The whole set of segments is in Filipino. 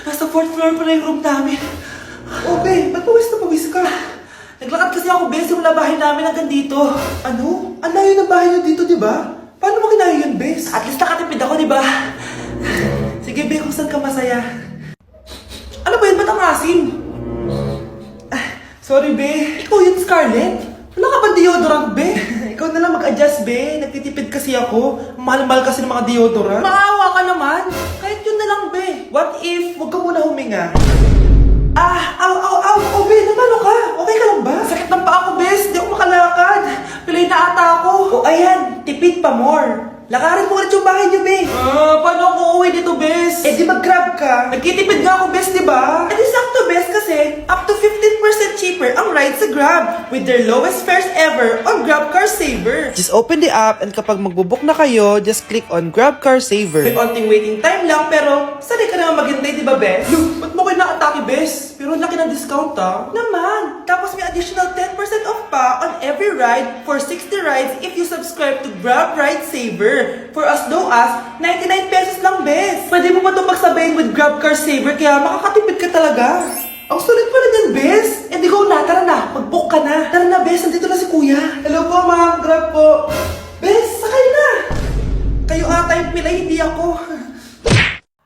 Nasa 4th floor pa na yung room namin. Oh, babe, ba't pawis na pawis ka? Naglakad kasi ako, bes, yung bahay namin hanggang dito. Ano? Ang layo ng bahay niyo dito, di ba? Paano mo kinaya yun, bes? At least nakatipid ako, di ba? Sige, be, kung saan ka masaya. Ano ba yun? Ba't ang asim? Sorry, be. Ikaw yun, Scarlett. Wala ka ba deodorant, be? Ikaw na lang mag-adjust, be. Nagtitipid kasi ako. Mahal-mahal kasi ng mga deodorant. Maawa ka naman. Kahit yun na lang, be. What if, huwag ka muna huminga? Oh, babe, namalo ka? Okay ka lang ba? Sakit ng paa ko, bes. Di ako makalakad. Pilay na ata ako. Oh, ayan, tipid pa more. Lakarin mo ulit yung bahay niyo, babe. Paano ako uuwi dito, bes? Eh, di mag-grab ka. Nagtitipid nga ako, bes, di ba? Eh, di sakto, bes, kasi up to 15% cheaper ang ride sa Grab with their lowest fares ever on Grab Car Saver. Just open the app and kapag magbubook na kayo, just click on Grab Car Saver. May onting waiting time lang, pero sanay ka naman maghintay, di ba, bes? Ba't mo kayo nakatake, bes? Pero ang laki ng discount, ah. Naman! Tapos may additional 10% off pa on every ride for 60 rides if you subscribe to Grab Ride Saver for as low as 99 pesos lang, bes. Pwede mo ba ito pagsabayin with Grab Car Saver kaya makakatipid ka talaga? Ang sulit pala niyan, bes. Eh, di go na, tara na, mag-book ka na. Tara na, bes, nandito na si kuya. Hello po, ma'am. Grab po. Bes, sakay na. Kayo ata yung pilay, hindi ako.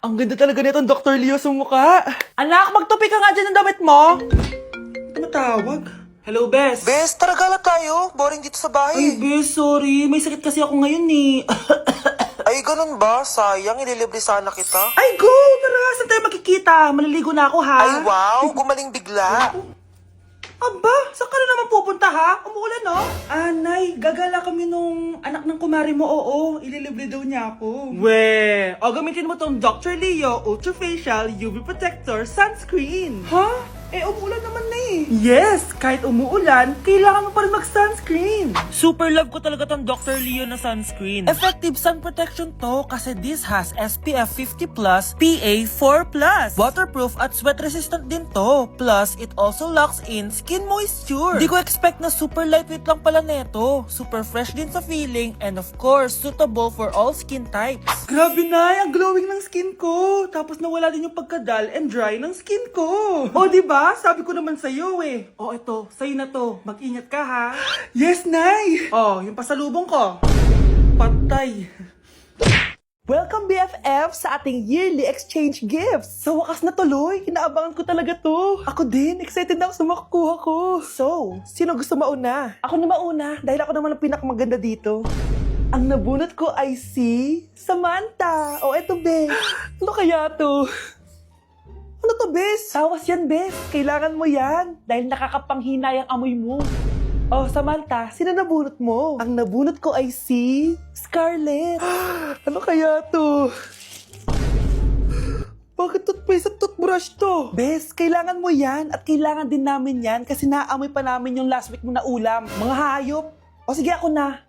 Ang ganda talaga nitong Dr. Leo sa mukha. Anak, magtupi ka nga dyan ng damit mo. Tumatawag. Hello, Bes. Bes, tara gala tayo. Boring dito sa Ay, bahay. Bes, sorry. May sakit kasi ako ngayon eh. Ay, ganun ba? Sayang, ililibre sana kita. Ay, go! Tara, saan tayo magkikita? Maliligo na ako, ha? Ay, wow! Gumaling bigla. Aba, saan ka na naman pupunta, ha? Umuulan, no? Nay, gagala kami nung anak ng kumari mo, oo. Ililibre daw niya ako. We, o gamitin mo tong Dr. Leo Ultra Facial UV Protector Sunscreen. Ha? Eh, umuulan naman na eh. Yes, kahit umuulan, kailangan mo pa rin mag-sunscreen. Super love ko talaga tong Dr. Leo na sunscreen. Effective sun protection to kasi this has SPF 50+, PA4+. Waterproof at sweat resistant din to. Plus, it also locks in skin moisture. Di ko expect na super lightweight lang pala neto. Super fresh din sa feeling and of course, suitable for all skin types. Grabe na, ang glowing ng skin ko. Tapos nawala din yung pagkadal and dry ng skin ko. O, di ba? Sabi ko naman sa'yo eh. O, ito, sa'yo na to. Mag-ingat ka ha. Yes, Nay. O, yung pasalubong ko. Patay. Welcome BFF sa ating yearly exchange gifts. Sa wakas na tuloy, inaabangan ko talaga to. Ako din, excited na ako sa makukuha ko. So, sino gusto mauna? Ako na mauna dahil ako naman ang pinakamaganda dito. Ang nabunot ko ay si Samantha. O eto, be. Ano kaya to? Ano to, bes? Tawas yan, bes. Kailangan mo yan dahil nakakapanghinayang amoy mo. Oh, Samantha, sino nabunot mo? Ang nabunot ko ay si Scarlett. Ano kaya to? Bakit toothpaste at toothbrush to? Bes, kailangan mo yan at kailangan din namin yan kasi naamoy pa namin yung last week mo na ulam. Mga hayop. O sige, ako na.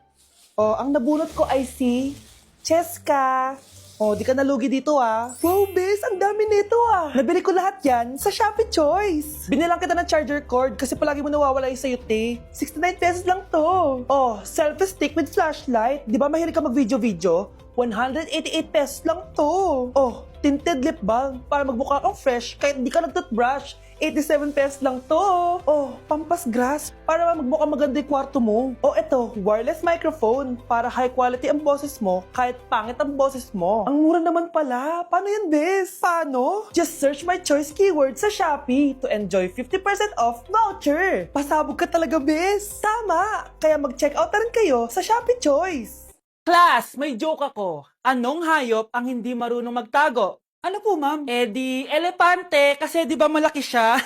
O, ang nabunot ko ay si Cheska. Oh, di ka nalugi dito ah. Wow, bes, ang dami nito ah. Nabili ko lahat yan sa Shopee Choice. Binilang kita ng charger cord kasi palagi mo nawawala yung sayo, te. 69 pesos lang to. Oh, selfie stick with flashlight. Di ba mahilig ka mag-video-video? 188 pesos lang to. Oh, tinted lip balm para magmukha kang fresh kahit di ka nag-toothbrush. 87 pesos lang to. Oh, pampas grass para magmukha maganda yung kwarto mo. Oh, eto, wireless microphone para high quality ang boses mo kahit pangit ang boses mo. Ang mura naman pala. Paano yan, bes? Paano? Just search my choice keyword sa Shopee to enjoy 50% off voucher. Pasabog ka talaga, bes. Tama. Kaya mag-check out na rin kayo sa Shopee Choice. Class, may joke ako. Anong hayop ang hindi marunong magtago? Ano po, ma'am? Eh di, elepante, kasi di ba malaki siya?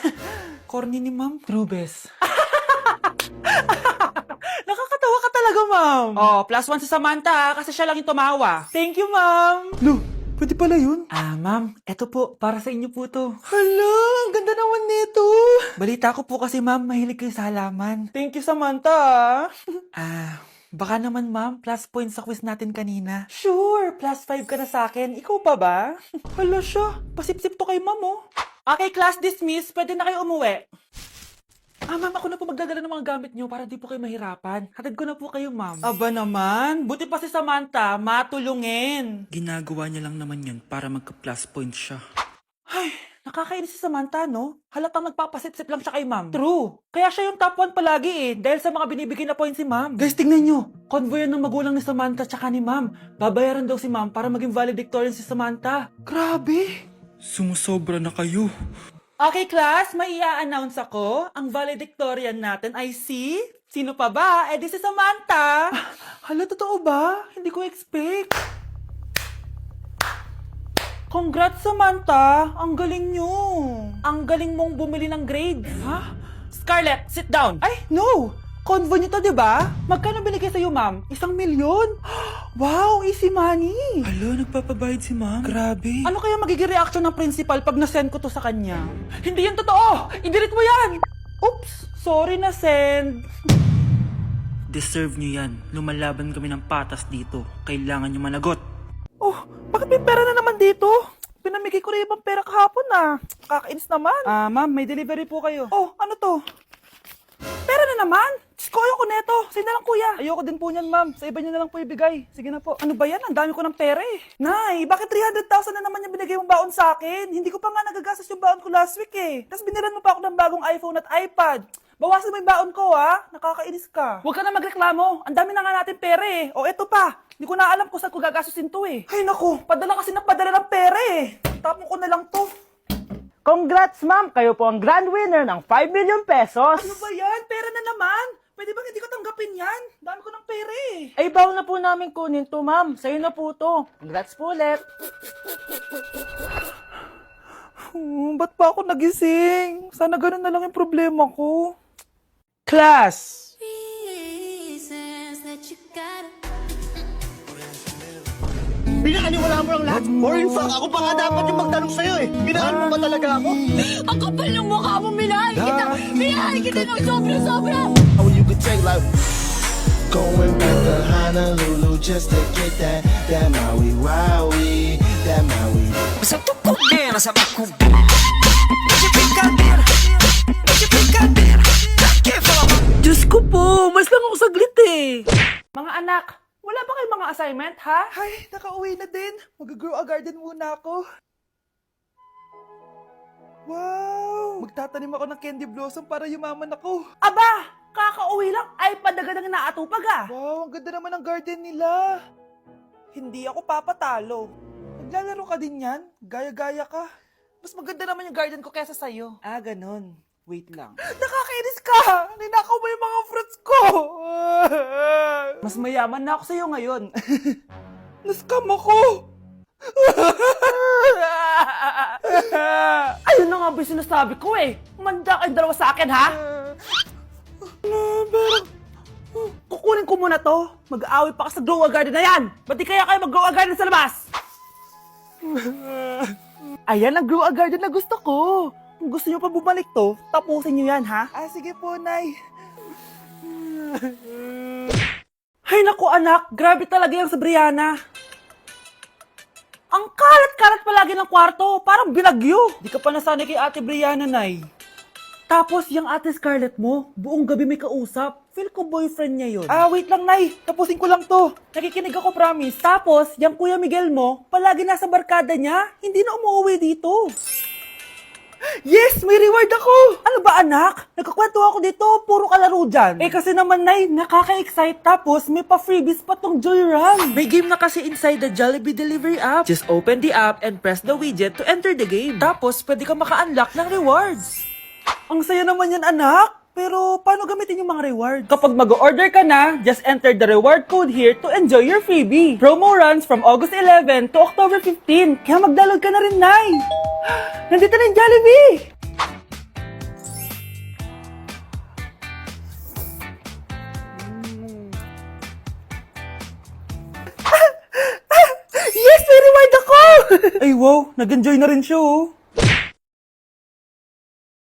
Corny ni ma'am. Trubes. Nakakatawa ka talaga, ma'am. Oh, +1 sa Samantha, kasi siya lang yung tumawa. Thank you, ma'am. Lo, pwede pala yun? Ma'am, eto po, para sa inyo po to. Hala, ang ganda naman nito. Balita ko po kasi, ma'am, mahilig kayo sa halaman. Thank you, Samantha. Baka naman, ma'am, plus points sa quiz natin kanina. Sure, +5 ka na sa akin. Ikaw pa ba? Hala siya, pasip-sip to kay ma'am, oh. Okay, class dismiss. Pwede na kayo umuwi. Ma'am, ako na po magdadala ng mga gamit nyo para di po kayo mahirapan. Hatid ko na po kayo, ma'am. Aba naman, buti pa si Samantha, matulungin. Ginagawa niya lang naman yun para magka-plus point siya. Ay, Nakakainis si Samantha, no? Halatang nagpapasip-sip lang siya kay ma'am. True. Kaya siya yung top 1 palagi eh, dahil sa mga binibigay na points si ma'am. Guys, tingnan nyo. Convoy yan ng magulang ni Samantha tsaka ni ma'am. Babayaran daw si ma'am para maging valedictorian si Samantha. Grabe. Sumusobra na kayo. Okay, class, may i-announce ako. Ang valedictorian natin ay si... Sino pa ba? Eh, di si Samantha. Hala, totoo ba? Hindi ko expect. Congrats, Samantha! Ang galing nyo! Ang galing mong bumili ng grades! Ha? Scarlett, sit down! Ay, no! Convo nyo to, diba? Magkano binigay sa'yo, ma'am? 1 milyon? Wow, easy money! Alo, nagpapabayad si ma'am. Grabe. Ano kaya magiging reaction ng principal pag nasend ko to sa kanya? Hindi yan totoo! I-delete mo yan! Oops! Sorry na send. Deserve nyo yan. Lumalaban kami ng patas dito. Kailangan nyo managot. Oh, bakit may pera na naman dito? Pinamigay ko rin ibang pera kahapon Kakainis naman. Ma'am, may delivery po kayo. Oh, ano to? Pera na naman? Diyos ko, ayoko neto. Sa'yo na lang, kuya. Ayoko din po niyan, ma'am. Sa iba niyo na lang po ibigay. Sige na po. Ano ba yan? Ang dami ko ng pera eh. Nay, bakit 300,000 na naman yung binigay mong baon sa akin? Hindi ko pa nga nagagastos yung baon ko last week eh. Tapos binilan mo pa ako ng bagong iPhone at iPad. Bawasan mo yung baon ko, ha? Nakakainis ka. Huwag ka na magreklamo. Ang dami na nga natin pera eh. O, eto pa. Hindi ko na alam kung saan ko gagastusin to eh. Ay, naku. Padala kasi ng padala ng pera eh. Tapon ko na lang to. Congrats, ma'am! Kayo po ang grand winner ng 5 million pesos! Ano ba yan? Pera na naman. Pwede ba hindi ko tanggapin yan? Dami ko ng pera eh. Ay, baon na po namin kunin to, ma'am. Sa'yo na po to. Congrats po ulit. Ba't pa ako nagising? Sana ganun na lang yung problema ko. Class! reasons that you gotta Pinakaniwala mo ang lahat. Or in fact, ako pa nga dapat yung magtanong sa'yo eh. Minahal mo ba talaga ako? Ang kapal ng mukha mo, minahal kita! Minahal kita ng sobra-sobra! How you could take like going back to Honolulu just to get that Maui Wowie, that Maui. Sa tukod din, sa bakong Você brincadeira, você brincadeira Que fala Diyos ko po, mas lang ako saglit eh. Mga anak, wala ba kayong mga assignment, ha? Ay, nakauwi na din. Mag-grow a garden muna ako. Wow! Magtatanim ako ng candy blossom para yumaman ako. Aba! Kakauwi lang, ay padagadang naatupag ah. Wow, ang ganda naman ng garden nila. Hindi ako papatalo. Maglalaro ka din yan? Gaya-gaya ka. Mas maganda naman yung garden ko kesa sa'yo. Ah, ganun. Wait lang. Nakakainis ka! Ninakaw mo yung mga fruits ko! Mas mayaman na ako sa'yo ngayon. Nascam ako! Ayun na nga ba yung sinasabi ko eh. Manda kayong dalawa sa akin, ha? Pero, kukunin ko muna to. Mag-aaway pa ka sa grow a garden na yan. Ba't di kaya kayo mag-grow a garden sa labas? Ayan ang grow a garden na gusto ko. Kung gusto nyo pa bumalik to, tapusin nyo yan, ha? Ah, sige po, Nay. Hay naku, anak. Grabe talaga yung sa Brianna. Ang kalat-kalat palagi ng kwarto. Parang binagyo. Di ka pa nasanay kay Ate Brianna, Nay. Tapos, yung Ate Scarlett mo, buong gabi may kausap. Feel ko boyfriend niya yun. Ah, wait lang, Nay. Tapusin ko lang to. Nakikinig ako, promise. Tapos, yung Kuya Miguel mo, palagi nasa barkada niya. Hindi na umuwi dito. Yes! May reward ako! Ano ba, anak? Nagkakwento ako dito. Puro kalaro dyan. Eh, kasi naman, Nay, nakaka-excite. Tapos, may pa-freebies pa tong Joy Run. May game na kasi inside the Jollibee Delivery app. Just open the app and press the widget to enter the game. Tapos, pwede ka maka-unlock ng rewards. Ang saya naman yan, anak. Pero, paano gamitin yung mga reward? Kapag mag-order ka na, just enter the reward code here to enjoy your freebie. Promo runs from August 11 to October 15. Kaya mag-download ka na rin, Nay. Nandito na yung Jollibee! Yes! May reward ako! Ay, wow. Nag-enjoy na rin siya, oh.